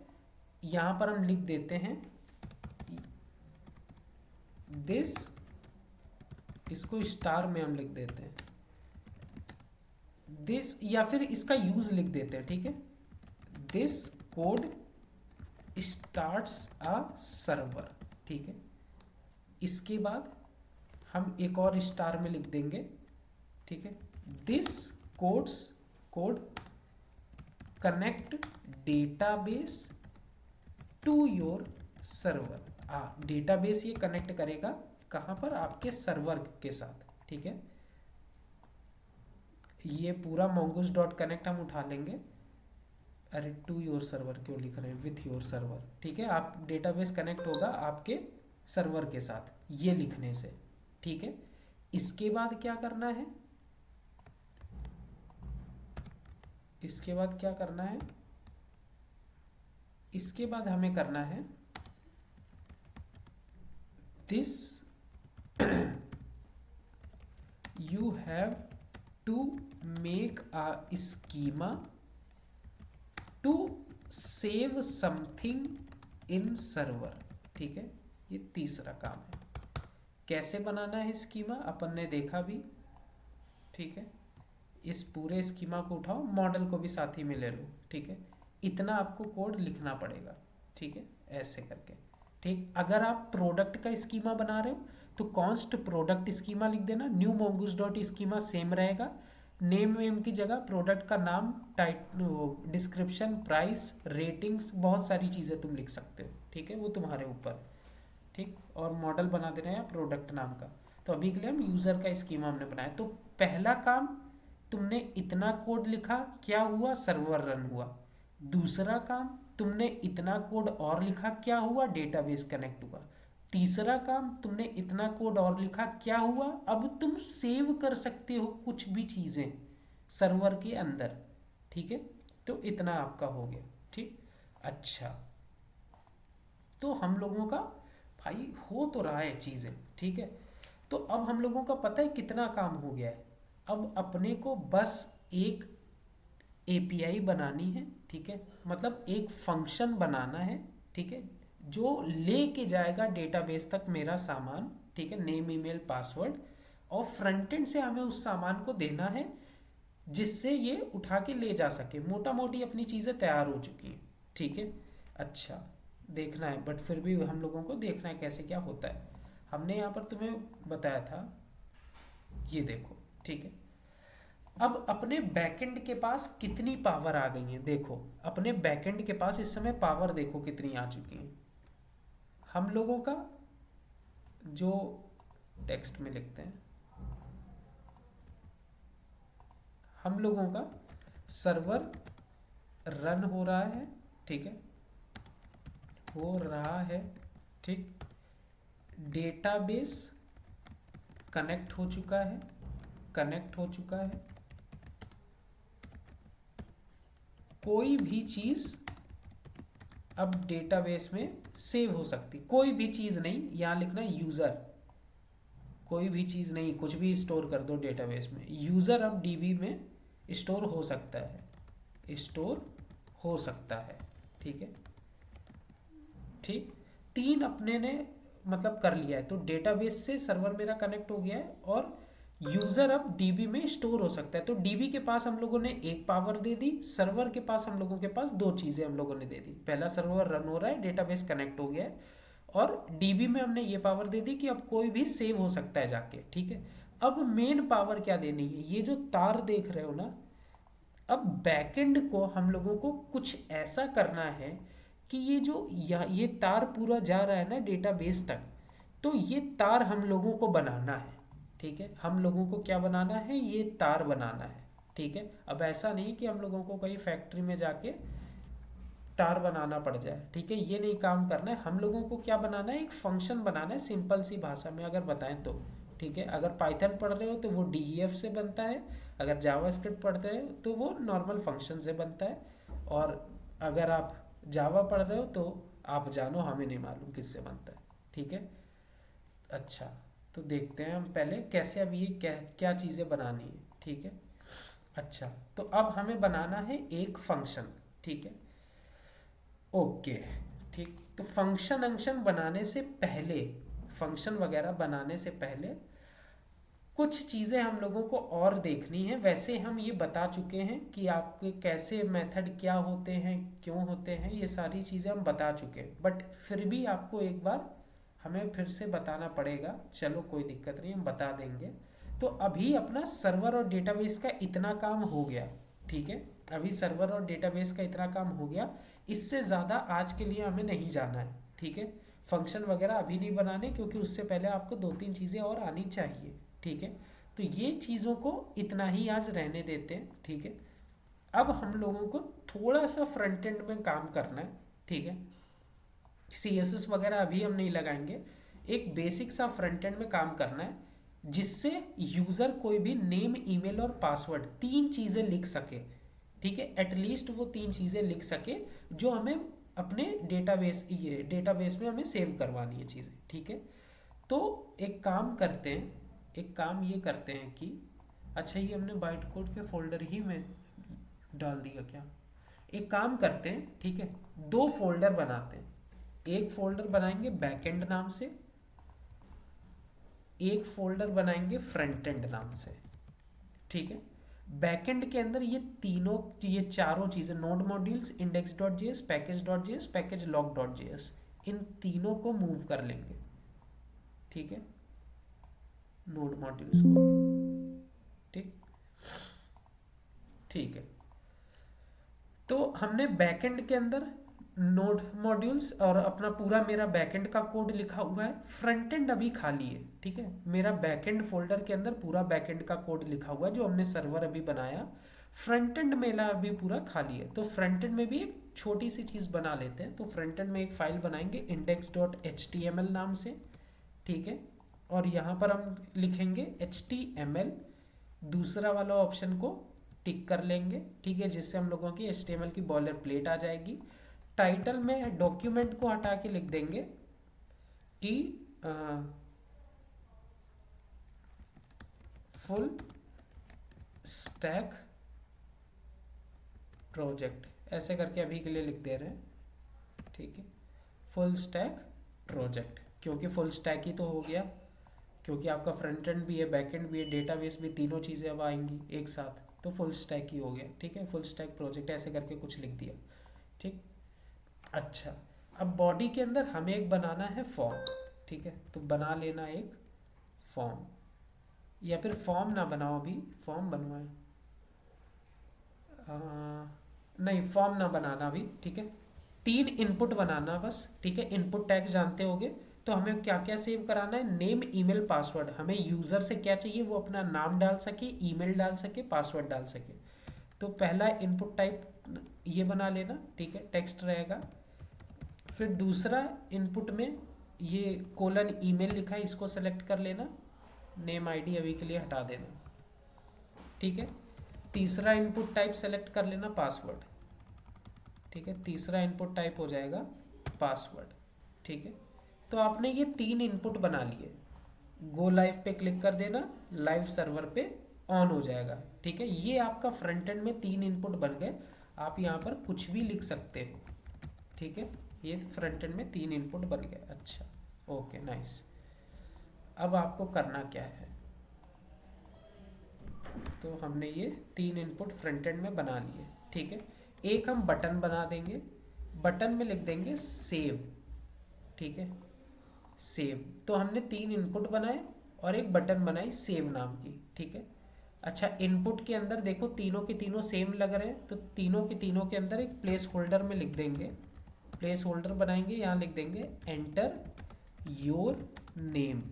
यहाँ पर हम लिख देते हैं दिस, इसको स्टार में हम लिख देते हैं दिस, या फिर इसका यूज लिख देते हैं, ठीक है। This code starts a server, ठीक है। इसके बाद हम एक और स्टार में लिख देंगे, ठीक है, this code connect database to your server. Database ये कनेक्ट करेगा कहाँ पर, आपके सर्वर के साथ, ठीक है। ये पूरा mongoose डॉट कनेक्ट हम उठा लेंगे, अरे टू योर सर्वर क्यों लिख रहे हैं, विथ योर सर्वर, ठीक है। आप डेटाबेस कनेक्ट होगा आपके सर्वर के साथ, ये लिखने से, ठीक है। इसके बाद क्या करना है, इसके बाद क्या करना है, इसके बाद हमें करना है this you have to make a schema to save something in server, ठीक है। ये तीसरा काम है, कैसे बनाना है स्कीमा अपन ने देखा भी, ठीक है। इस पूरे स्कीमा को उठाओ, मॉडल को भी साथ ही में ले लो, ठीक है। इतना आपको कोड लिखना पड़ेगा, ठीक है, ऐसे करके, ठीक। अगर आप प्रोडक्ट का स्कीमा बना रहे हो तो कॉन्स्ट प्रोडक्ट स्कीमा लिख देना, new mongoose dot schema same रहेगा, नेम वेम की जगह प्रोडक्ट का नाम, डिस्क्रिप्शन, प्राइस, रेटिंग्स, बहुत सारी चीज़ें तुम लिख सकते हो, ठीक है, वो तुम्हारे ऊपर, ठीक। और मॉडल बना देना है प्रोडक्ट नाम का। तो अभी के लिए हम यूज़र का स्कीमा हमने बनाया। तो पहला काम, तुमने इतना कोड लिखा, क्या हुआ, सर्वर रन हुआ। दूसरा काम, तुमने इतना कोड और लिखा, क्या हुआ, डेटाबेस कनेक्ट हुआ। तीसरा काम, तुमने इतना कोड और लिखा, क्या हुआ, अब तुम सेव कर सकते हो कुछ भी चीज़ें सर्वर के अंदर, ठीक है। तो इतना आपका हो गया, ठीक। अच्छा, तो हम लोगों का भाई हो तो रहा है चीज़ें, ठीक है। तो अब हम लोगों का पता है कितना काम हो गया है। अब अपने को बस एक एपीआई बनानी है, ठीक है, मतलब एक फंक्शन बनाना है, ठीक है, जो लेके जाएगा डेटाबेस तक मेरा सामान, ठीक है, नेम ईमेल पासवर्ड, और फ्रंट एंड से हमें उस सामान को देना है जिससे ये उठा के ले जा सके। मोटा मोटी अपनी चीज़ें तैयार हो चुकी हैं, ठीक है। अच्छा, देखना है, बट फिर भी हम लोगों को देखना है कैसे क्या होता है। हमने यहाँ पर तुम्हें बताया था, ये देखो, ठीक है। अब अपने बैकएंड के पास कितनी पावर आ गई है, देखो अपने बैकएंड के पास इस समय पावर देखो कितनी आ चुकी है। हम लोगों का जो टेक्स्ट में लिखते हैं, हम लोगों का सर्वर रन हो रहा है, ठीक है, हो रहा है ठीक, डेटाबेस कनेक्ट हो चुका है, कनेक्ट हो चुका है। कोई भी चीज़ अब डेटाबेस में सेव हो सकती, कोई भी चीज़ नहीं, यहाँ लिखना यूज़र, कोई भी चीज़ नहीं, कुछ भी स्टोर कर दो डेटाबेस में। यूज़र अब डीबी में स्टोर हो सकता है, स्टोर हो सकता है। ठीक है, ठीक, तीन अपने ने मतलब कर लिया है। तो डेटाबेस से सर्वर मेरा कनेक्ट हो गया है और यूज़र अब डीबी में स्टोर हो सकता है। तो डीबी के पास हम लोगों ने एक पावर दे दी, सर्वर के पास हम लोगों के पास दो चीज़ें हम लोगों ने दे दी। पहला, सर्वर रन हो रहा है, डेटाबेस कनेक्ट हो गया है, और डीबी में हमने ये पावर दे दी कि अब कोई भी सेव हो सकता है जाके। ठीक है, अब मेन पावर क्या देनी है, ये जो तार देख रहे हो ना, अब बैकएंड को हम लोगों को कुछ ऐसा करना है कि ये जो ये तार पूरा जा रहा है ना डेटाबेस तक, तो ये तार हम लोगों को बनाना है। ठीक है, हम लोगों को क्या बनाना है, ये तार बनाना है। ठीक है, अब ऐसा नहीं कि हम लोगों को कहीं फैक्ट्री में जाके तार बनाना पड़ जाए। ठीक है, ये नहीं काम करना है। हम लोगों को क्या बनाना है, एक फंक्शन बनाना है, सिंपल सी भाषा में अगर बताएं तो। ठीक है, अगर पाइथन पढ़ रहे हो तो वो डीईएफ से बनता है, अगर जावा स्क्रिप्ट पढ़ते हो तो वो नॉर्मल फंक्शन से बनता है, और अगर आप जावा पढ़ रहे हो तो आप जानो, हमें नहीं मालूम किससे बनता है। ठीक है, अच्छा, तो देखते हैं हम पहले कैसे अब ये क्या क्या चीज़ें बनानी है। ठीक है, अच्छा, तो अब हमें बनाना है एक फंक्शन। ठीक है, ओके, ठीक, तो फंक्शन अंक्शन बनाने से पहले, फंक्शन वगैरह बनाने से पहले कुछ चीज़ें हम लोगों को और देखनी है। वैसे हम ये बता चुके हैं कि आपके कैसे मेथड क्या होते हैं, क्यों होते हैं, ये सारी चीज़ें हम बता चुके हैं, बट फिर भी आपको एक बार हमें फिर से बताना पड़ेगा। चलो कोई दिक्कत नहीं, हम बता देंगे। तो अभी अपना सर्वर और डेटाबेस का इतना काम हो गया। ठीक है, अभी सर्वर और डेटाबेस का इतना काम हो गया, इससे ज़्यादा आज के लिए हमें नहीं जाना है। ठीक है, फंक्शन वगैरह अभी नहीं बनाने, क्योंकि उससे पहले आपको दो तीन चीज़ें और आनी चाहिए। ठीक है, तो ये चीज़ों को इतना ही आज रहने देते हैं। ठीक है, अब हम लोगों को थोड़ा सा फ्रंट एंड में काम करना है। ठीक है, सीएसएस वगैरह अभी हम नहीं लगाएंगे, एक बेसिक सा फ्रंट एंड में काम करना है, जिससे यूज़र कोई भी नेम, ईमेल और पासवर्ड, तीन चीज़ें लिख सके। ठीक है, एटलीस्ट वो तीन चीज़ें लिख सके जो हमें अपने डेटाबेस, ये डेटाबेस में हमें सेव करवानी है चीज़ें। ठीक है, तो एक काम करते हैं, एक काम ये करते हैं कि, अच्छा, ये हमने बाइट कोड के फोल्डर ही में डाल दिया क्या, एक काम करते हैं। ठीक है, दो फोल्डर बनाते हैं, एक फोल्डर बनाएंगे बैकएंड नाम से, एक फोल्डर बनाएंगे फ्रंट एंड नाम से। ठीक है, बैकएंड के अंदर ये तीनों, ये चारों चीज़ें, node modules, index dot JS, package dot JS, package lock dot JS, इन तीनों को मूव कर लेंगे। ठीक है, नोड मॉड्यूल्स को, ठीक, ठीक है, तो हमने बैकएंड के अंदर नोड मॉड्यूल्स और अपना पूरा मेरा बैकएंड का कोड लिखा हुआ है, फ्रंट एंड अभी खाली है। ठीक है, मेरा बैकएंड फोल्डर के अंदर पूरा बैकएंड का कोड लिखा हुआ है जो हमने सर्वर अभी बनाया, फ्रंट एंड मेरा अभी पूरा खाली है। तो फ्रंट एंड में भी एक छोटी सी चीज़ बना लेते हैं। तो फ्रंट एंड में एक फाइल बनाएंगे index.html नाम से। ठीक है, और यहाँ पर हम लिखेंगे HTML, दूसरा वाला ऑप्शन को टिक कर लेंगे। ठीक है, जिससे हम लोगों की HTML की बॉयलर प्लेट आ जाएगी। टाइटल में डॉक्यूमेंट को हटा के लिख देंगे कि फुल स्टैक प्रोजेक्ट, ऐसे करके अभी के लिए लिख दे रहे हैं। ठीक है, फुल स्टैक प्रोजेक्ट, क्योंकि फुल स्टैक ही तो हो गया, क्योंकि आपका फ्रंट एंड भी है, बैक एंड भी है, डेटाबेस भी, तीनों चीज़ें अब आएंगी एक साथ, तो फुल स्टैक ही हो गया। ठीक है, फुल स्टैक प्रोजेक्ट ऐसे करके कुछ लिख दिया। ठीक, अच्छा, अब बॉडी के अंदर हमें एक बनाना है फॉर्म। ठीक है, तो बना लेना एक फॉर्म, या फिर फॉर्म ना बनाओ, अभी फॉर्म बनवाए, नहीं फॉर्म ना बनाना अभी। ठीक है, तीन इनपुट बनाना बस। ठीक है, इनपुट टैग जानते होगे, तो हमें क्या क्या सेव कराना है, नेम, ईमेल, पासवर्ड। हमें यूज़र से क्या चाहिए, वो अपना नाम डाल सके, ईमेल डाल सके, पासवर्ड डाल सके। तो पहला इनपुट टाइप ये बना लेना। ठीक है, टेक्स्ट रहेगा। फिर दूसरा इनपुट में ये कोलन ईमेल लिखा है, इसको सेलेक्ट कर लेना, नेम आईडी अभी के लिए हटा देना, ठीक है। तीसरा इनपुट टाइप सेलेक्ट कर लेना पासवर्ड, ठीक है। तीसरा इनपुट टाइप हो जाएगा पासवर्ड, ठीक है। तो आपने ये 3 इनपुट बना लिए। गो लाइव पे क्लिक कर देना, लाइव सर्वर पे ऑन हो जाएगा, ठीक है। ये आपका फ्रंट एंड में 3 इनपुट बन गए। आप यहाँ पर कुछ भी लिख सकते हो, ठीक है। ये फ्रंट एंड में 3 इनपुट बन गए। अच्छा, ओके, नाइस। अब आपको करना क्या है, तो हमने ये 3 इनपुट फ्रंट एंड में बना लिए, ठीक है। एक हम बटन बना देंगे, बटन में लिख देंगे सेव, ठीक है, सेव। तो हमने 3 इनपुट बनाए और एक बटन बनाई सेव नाम की, ठीक है। अच्छा, इनपुट के अंदर देखो तीनों के तीनों सेम लग रहे हैं, तो तीनों के तीनों के अंदर एक प्लेस होल्डर में लिख देंगे, प्लेस होल्डर बनाएंगे, यहाँ लिख देंगे एंटर योर नेम,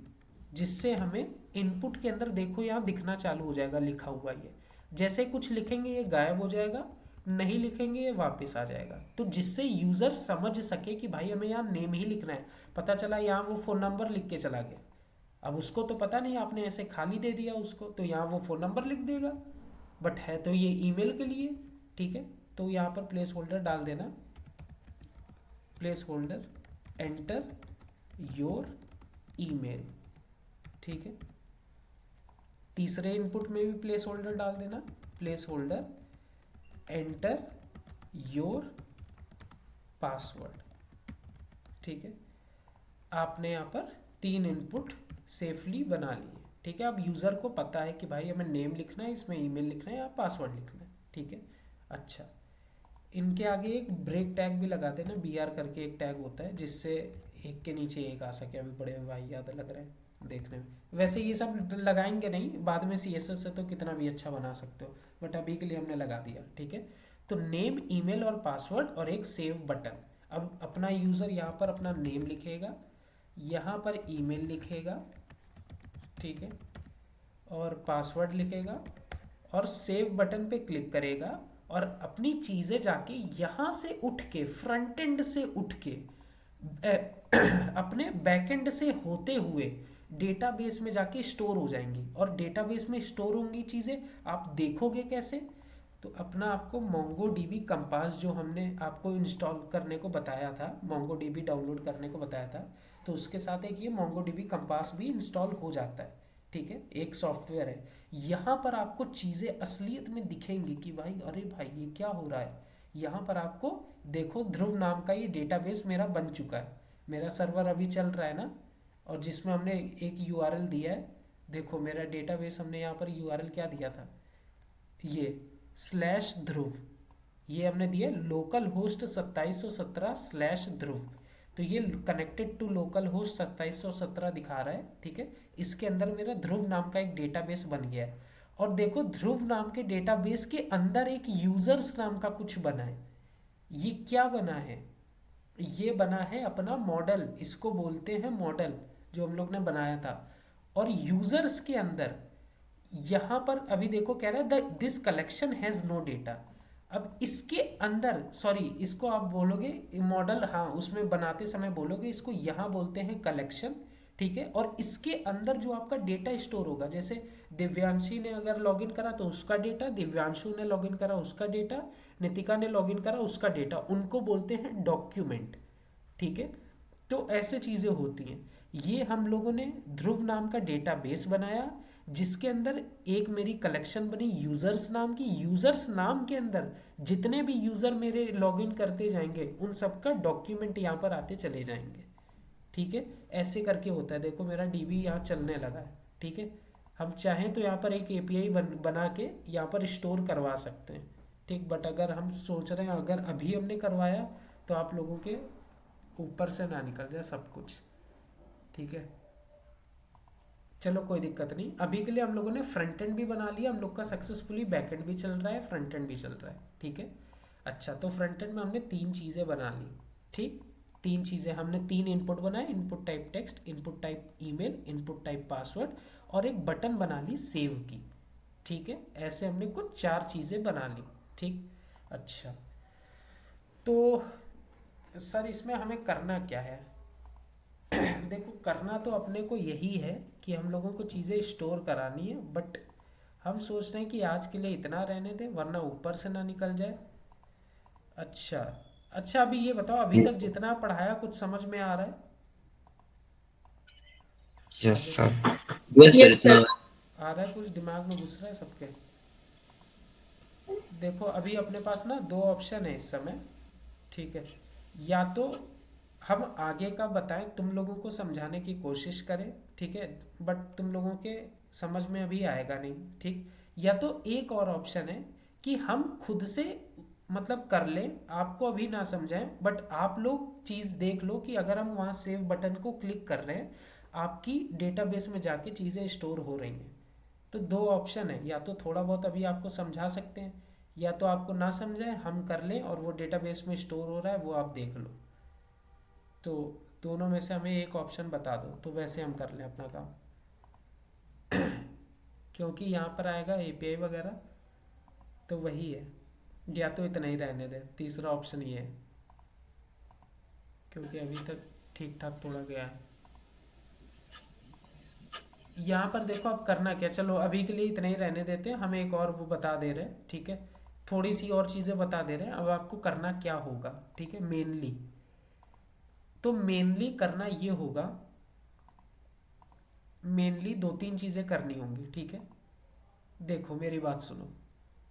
जिससे हमें इनपुट के अंदर देखो यहाँ दिखना चालू हो जाएगा लिखा हुआ। ये जैसे कुछ लिखेंगे ये गायब हो जाएगा, नहीं लिखेंगे ये वापस आ जाएगा, तो जिससे यूज़र समझ सके कि भाई हमें यहाँ नेम ही लिखना है। पता चला यहाँ वो फ़ोन नंबर लिख के चला गया, अब उसको तो पता नहीं, आपने ऐसे खाली दे दिया उसको, तो यहाँ वो फ़ोन नंबर लिख देगा, बट है तो ये ईमेल के लिए, ठीक है। तो यहाँ पर प्लेस होल्डर डाल देना, place holder enter your email, ठीक है। तीसरे इनपुट में भी प्लेस होल्डर डाल देना, place holder enter your password, ठीक है। आपने यहाँ पर 3 इनपुट सेफली बना लिए, ठीक है। अब यूज़र को पता है कि भाई हमें नेम लिखना है, इसमें ईमेल लिखना है या पासवर्ड लिखना है, ठीक है। अच्छा, इनके आगे एक ब्रेक टैग भी लगा देना, BR करके एक टैग होता है, जिससे एक के नीचे एक आ सके। अभी बड़े भाई याद लग रहे हैं देखने में, वैसे ये सब लगाएंगे नहीं, बाद में CSS से तो कितना भी अच्छा बना सकते हो, बट अभी के लिए हमने लगा दिया, ठीक है। तो नेम, ईमेल और पासवर्ड और एक सेव बटन। अब अपना यूज़र यहाँ पर अपना नेम लिखेगा, यहाँ पर ईमेल लिखेगा, ठीक है, और पासवर्ड लिखेगा और सेव बटन पे क्लिक करेगा, और अपनी चीज़ें जाके यहाँ से उठ के, फ्रंट एंड से उठ के अपने बैक एंड से होते हुए डेटाबेस में जाके स्टोर हो जाएंगी। और डेटाबेस में स्टोर होंगी चीज़ें, आप देखोगे कैसे, तो अपना आपको MongoDB कंपास जो हमने आपको इंस्टॉल करने को बताया था, MongoDB डाउनलोड करने को बताया था, तो उसके साथ एक ये MongoDB कंपास भी इंस्टॉल हो जाता है, ठीक है। एक सॉफ्टवेयर है, यहाँ पर आपको चीज़ें असलियत में दिखेंगी कि भाई अरे भाई ये क्या हो रहा है। यहाँ पर आपको देखो ध्रुव नाम का ये डेटाबेस मेरा बन चुका है, मेरा सर्वर अभी चल रहा है ना, और जिसमें हमने एक URL दिया है। देखो मेरा डेटाबेस, हमने यहाँ पर URL क्या दिया था, ये /ध्रुव, ये हमने दिया लोकल होस्ट 2717/ध्रुव। तो ये कनेक्टेड टू लोकल होस्ट 2717 दिखा रहा है, ठीक है। इसके अंदर मेरा ध्रुव नाम का एक डेटाबेस बन गया है। और देखो ध्रुव नाम के डेटाबेस के अंदर एक यूजर्स नाम का कुछ बना है। ये क्या बना है, ये बना है अपना मॉडल, इसको बोलते हैं मॉडल, जो हम लोग ने बनाया था। और यूजर्स के अंदर यहाँ पर अभी देखो कह रहा है this collection has no data. अब इसके अंदर, सॉरी इसको आप बोलोगे मॉडल, हाँ उसमें बनाते समय बोलोगे इसको, यहाँ बोलते हैं कलेक्शन, ठीक है। और इसके अंदर जो आपका डेटा स्टोर होगा, जैसे दिव्यांशी ने अगर लॉगिन करा तो उसका डेटा, दिव्यांशु ने लॉगिन करा उसका डेटा, नितिका ने लॉगिन करा उसका डेटा, उनको बोलते हैं डॉक्यूमेंट, ठीक है। तो ऐसे चीज़ें होती हैं। ये हम लोगों ने ध्रुव नाम का डेटाबेस बनाया, जिसके अंदर एक मेरी कलेक्शन बनी यूज़र्स नाम की। यूज़र्स नाम के अंदर जितने भी यूज़र मेरे लॉगिन करते जाएंगे उन सबका डॉक्यूमेंट यहाँ पर आते चले जाएंगे, ठीक है। ऐसे करके होता है। देखो मेरा DB यहाँ चलने लगा है, ठीक है। हम चाहें तो यहाँ पर एक API बना के यहाँ पर स्टोर करवा सकते हैं, ठीक। बट अगर हम सोच रहे हैं अगर अभी हमने करवाया तो आप लोगों के ऊपर से ना निकल जाए सब कुछ, ठीक है। चलो कोई दिक्कत नहीं, अभी के लिए हम लोगों ने फ्रंट एंड भी बना लिया, हम लोग का सक्सेसफुली बैक एंड भी चल रहा है, फ्रंट एंड भी चल रहा है, ठीक है। अच्छा, तो फ्रंट एंड में हमने 3 चीज़ें बना ली, ठीक। 3 चीज़ें हमने, 3 इनपुट बनाए, input type text, input type email, input type password, और एक बटन बना ली सेव की, ठीक है। ऐसे हमने कुछ 4 चीज़ें बना ली, ठीक। अच्छा, तो सर इसमें हमें करना क्या है, देखो, करना तो अपने को यही है कि हम लोगों को चीज़ें स्टोर करानी है, बट हम सोच रहे हैं कि आज के लिए इतना रहने दें वरना ऊपर से ना निकल जाए। अच्छा। अच्छा, अभी ये बताओ, अभी तक जितना पढ़ाया कुछ समझ में आ रहा है यस अभी तक? सर। यस सर, यस इतना। सर। आ रहा है, कुछ दिमाग में घुस रहा है सबके? देखो, अभी अपने पास ना दो ऑप्शन है इस समय, ठीक है? या तो हम आगे का बताएं, तुम लोगों को समझाने की कोशिश करें, ठीक है, बट तुम लोगों के समझ में अभी आएगा नहीं, ठीक? या तो एक और ऑप्शन है कि हम खुद से मतलब कर लें, आपको अभी ना समझाएं, बट आप लोग चीज़ देख लो कि अगर हम वहाँ सेव बटन को क्लिक कर रहे हैं, आपकी डेटाबेस में जाके चीज़ें स्टोर हो रही हैं। तो दो ऑप्शन है, या तो थोड़ा बहुत अभी आपको समझा सकते हैं, या तो आपको ना समझाएं, हम कर लें और वो डेटाबेस में स्टोर हो रहा है वो आप देख लो। तो दोनों में से हमें एक ऑप्शन बता दो, तो वैसे हम कर लें अपना काम, क्योंकि यहाँ पर आएगा एपीआई वगैरह, तो वही है। या तो इतना ही रहने दें, तीसरा ऑप्शन ये है, क्योंकि अभी तक ठीक ठाक थोड़ा गया है। यहाँ पर देखो अब करना क्या, चलो अभी के लिए इतना ही रहने देते हैं, हम एक और वो बता दे रहे हैं, ठीक है? थोड़ी सी और चीज़ें बता दे रहे हैं, अब आपको करना क्या होगा, ठीक है? मेनली तो मेनली करना ये होगा, मेनली दो तीन चीज़ें करनी होंगी, ठीक है? देखो मेरी बात सुनो,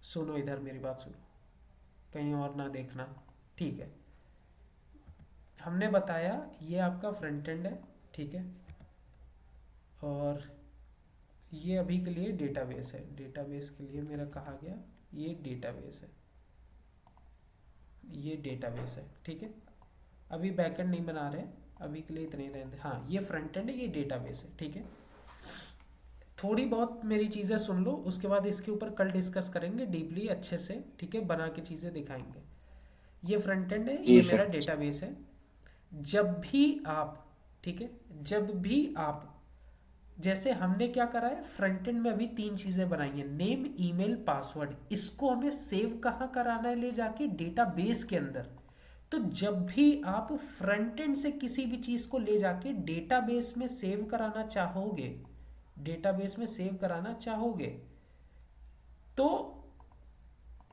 सुनो इधर मेरी बात सुनो, कहीं और ना देखना, ठीक है? हमने बताया ये आपका फ्रंट एंड है, ठीक है? और ये अभी के लिए डेटाबेस है, डेटाबेस के लिए मेरा कहा गया, ये डेटाबेस है, ये डेटाबेस है, ठीक है? अभी बैकएंड नहीं बना रहे, अभी के लिए इतने ही रहने, हाँ ये फ्रंट एंड है, ये डेटाबेस है, ठीक है? थोड़ी बहुत मेरी चीज़ें सुन लो, उसके बाद इसके ऊपर कल डिस्कस करेंगे डीपली अच्छे से, ठीक है? बना के चीज़ें दिखाएंगे। ये फ्रंट एंड है, जी ये सर। मेरा डेटाबेस है। जब भी आप, ठीक है, जब भी आप, जैसे हमने क्या करा है फ्रंट एंड में, अभी तीन चीज़ें बनाई हैं, नेम, ईमेल, पासवर्ड, इसको हमें सेव कहाँ कराना है, ले जाके डेटाबेस के अंदर। तो जब भी आप फ्रंट एंड से किसी भी चीज़ को ले जाके डेटाबेस में सेव कराना चाहोगे, डेटाबेस में सेव कराना चाहोगे, तो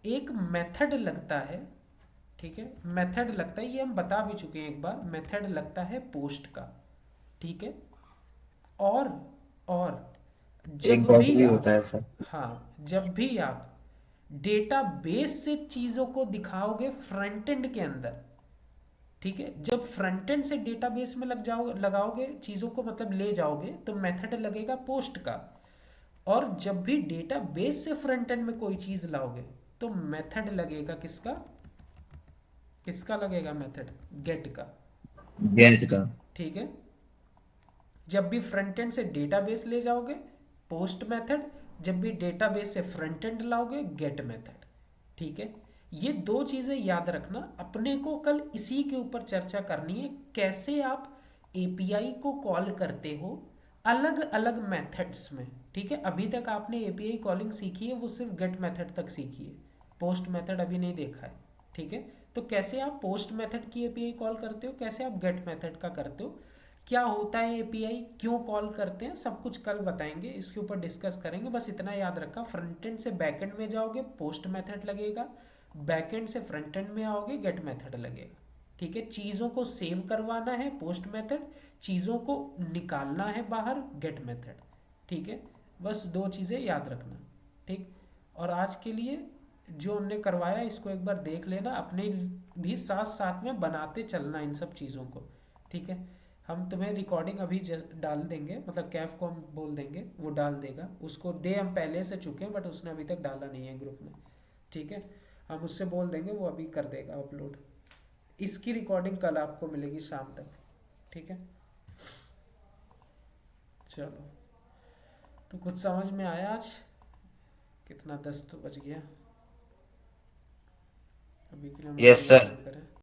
एक मेथड लगता है, ठीक है? मेथड लगता है, ये हम बता भी चुके हैं एक बार, मेथड लगता है पोस्ट का, ठीक है? और और एक जब डॉट भी भी आप, होता है सर। हाँ जब भी आप डेटाबेस से चीज़ों को दिखाओगे फ्रंट एंड के अंदर, ठीक है, जब फ्रंट एंड से डेटाबेस में लग जाओ लगाओगे चीज़ों को, मतलब ले जाओगे, तो मेथड लगेगा पोस्ट का। और जब भी डेटाबेस से फ्रंट एंड में कोई चीज़ लाओगे, तो मेथड लगेगा किसका, किसका लगेगा मेथड? गेट का, गेंद का। ठीक है? जब भी फ्रंट एंड से डेटाबेस ले जाओगे, पोस्ट मेथड, जब भी डेटाबेस से फ्रंट एंड लाओगे, गेट मेथड, ठीक है? ये दो चीज़ें याद रखना, अपने को कल इसी के ऊपर चर्चा करनी है, कैसे आप एपीआई को कॉल करते हो अलग अलग मेथड्स में, ठीक है? अभी तक आपने एपीआई कॉलिंग सीखी है, वो सिर्फ गेट मेथड तक सीखी है, पोस्ट मेथड अभी नहीं देखा है, ठीक है? तो कैसे आप पोस्ट मेथड की एपीआई कॉल करते हो, कैसे आप गेट मेथड का करते हो, क्या होता है एपीआई, क्यों कॉल करते हैं, सब कुछ कल बताएंगे, इसके ऊपर डिस्कस करेंगे। बस इतना याद रखा, फ्रंट एंड से बैक एंड में जाओगे पोस्ट मेथड लगेगा, बैक एंड से फ्रंट एंड में आओगे गेट मेथड लगेगा, ठीक है? चीज़ों को सेव करवाना है पोस्ट मेथड, चीज़ों को निकालना है बाहर गेट मेथड, ठीक है? बस दो चीज़ें याद रखना, ठीक? और आज के लिए जो हमने करवाया इसको एक बार देख लेना, अपने भी साथ साथ में बनाते चलना इन सब चीज़ों को, ठीक है? हम तुम्हें रिकॉर्डिंग अभी डाल देंगे, मतलब कैफ को हम बोल देंगे, वो डाल देगा, उसको दे हम पहले से चुके हैं, बट उसने अभी तक डाला नहीं है ग्रुप में, ठीक है? हम उससे बोल देंगे, वो अभी कर देगा अपलोड। इसकी रिकॉर्डिंग कल आपको मिलेगी शाम तक, ठीक है? चलो, तो कुछ समझ में आया आज? कितना, 10 तो बज गया, अभी के लिए हम लोग यस यहीं सर। बंद करें।